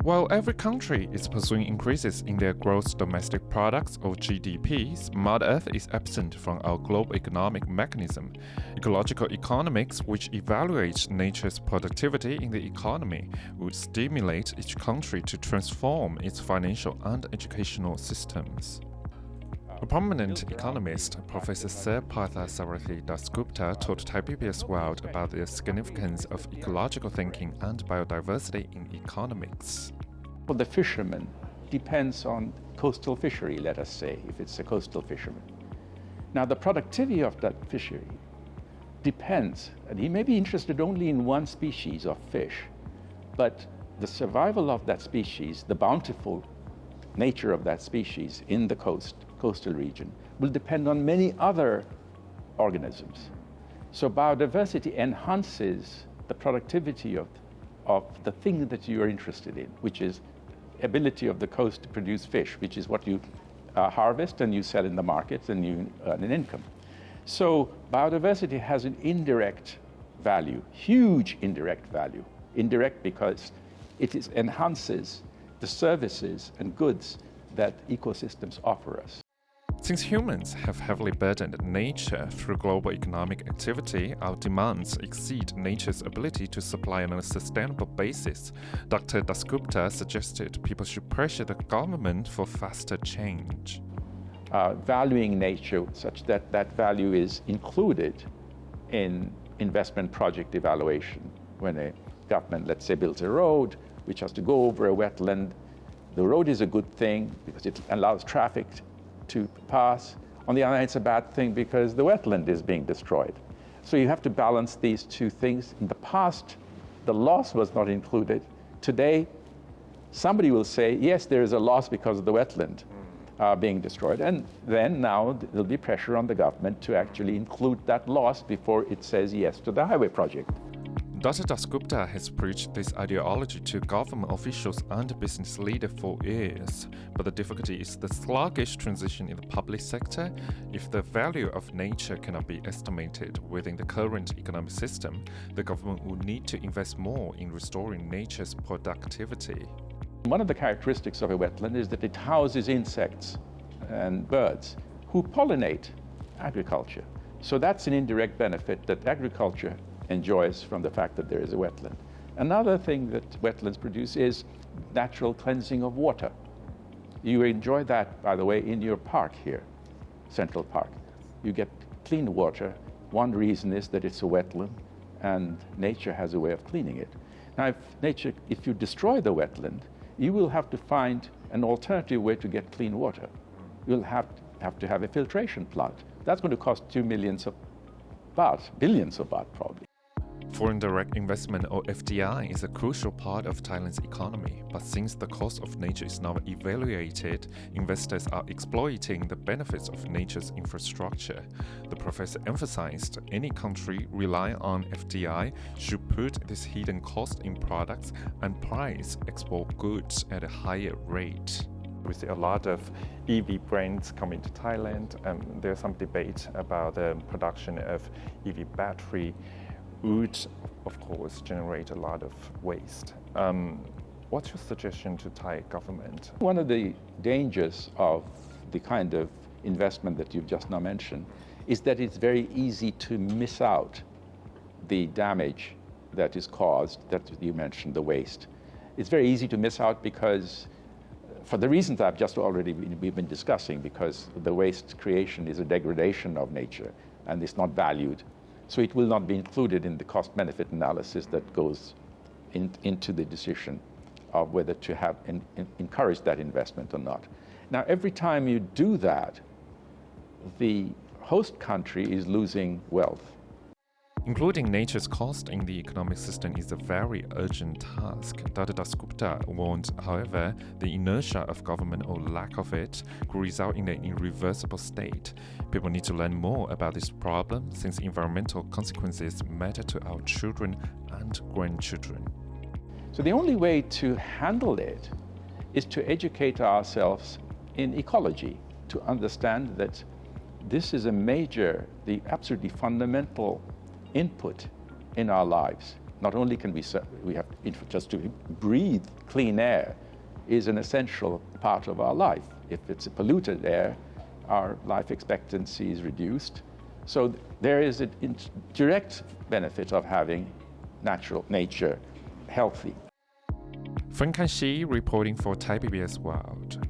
While every country is pursuing increases in their gross domestic products or GDPs, Mother Earth is absent from our global economic mechanism. Ecological economics, which evaluates nature's productivity in the economy, would stimulate each country to transform its financial and educational systems. A prominent economist, Professor Sir Parthasarathi Dasgupta, told Thai PBS World about the significance of ecological thinking and biodiversity in economics. Well, the fisherman depends on coastal fishery, let us say, if it's a coastal fisherman. Now, the productivity of that fishery depends, and he may be interested only in one species of fish, but the survival of that species, the bountiful nature of that species in the coastal region will depend on many other organisms. So biodiversity enhances the productivity of the thing that you are interested in, which is ability of the coast to produce fish, which is what you harvest and you sell in the markets and you earn an income. So biodiversity has an indirect value, huge indirect value. Indirect because it enhances the services and goods that ecosystems offer us. Since humans have heavily burdened nature through global economic activity, our demands exceed nature's ability to supply on a sustainable basis. Dr. Dasgupta suggested people should pressure the government for faster change. Valuing nature such that that value is included in investment project evaluation. When a government, let's say, builds a road which has to go over a wetland, the road is a good thing because it allows traffic to pass. On the other hand, it's a bad thing because the wetland is being destroyed. So you have to balance these two things. In the past, the loss was not included. Today, somebody will say, yes, there is a loss because of the wetland being destroyed. And then now there'll be pressure on the government to actually include that loss before it says yes to the highway project. Dr. Dasgupta has preached this ideology to government officials and business leaders for years, but the difficulty is the sluggish transition in the public sector. If the value of nature cannot be estimated within the current economic system, the government will need to invest more in restoring nature's productivity. One of the characteristics of a wetland is that it houses insects and birds who pollinate agriculture. So that's an indirect benefit that agriculture enjoys from the fact that there is a wetland. Another thing that wetlands produce is natural cleansing of water. You enjoy that, by the way, in your park here, Central Park. You get clean water. One reason is that it's a wetland and nature has a way of cleaning it. Now, if you destroy the wetland, you will have to find an alternative way to get clean water. You'll have to have a filtration plant. That's going to cost billions of baht probably. Foreign direct investment or FDI is a crucial part of Thailand's economy, but since the cost of nature is now evaluated, investors are exploiting the benefits of nature's infrastructure. The professor emphasized any country relying on FDI should put this hidden cost in products and price export goods at a higher rate. We see a lot of EV brands coming to Thailand, and there's some debate about the production of EV battery. Would, of course, generate a lot of waste. What's your suggestion to Thai government? One of the dangers of the kind of investment that you've just now mentioned is that it's very easy to miss out the damage that is caused, that you mentioned, the waste. It's very easy to miss out because, for the reasons I've just already we've been discussing, because the waste creation is a degradation of nature and it's not valued. So it will not be included in the cost-benefit analysis that goes into the decision of whether to have encourage that investment or not. Now, every time you do that, the host country is losing wealth. Including nature's cost in the economic system is a very urgent task. Dr. Dasgupta warned, however, the inertia of government or lack of it could result in an irreversible state. People need to learn more about this problem since environmental consequences matter to our children and grandchildren. So the only way to handle it is to educate ourselves in ecology, to understand that this is the absolutely fundamental input in our lives. Not only can we have just to breathe clean air is an essential part of our life. If it's a polluted air, our life expectancy is reduced. So there is a direct benefit of having nature healthy. Frank Shi reporting for Thai PBS World.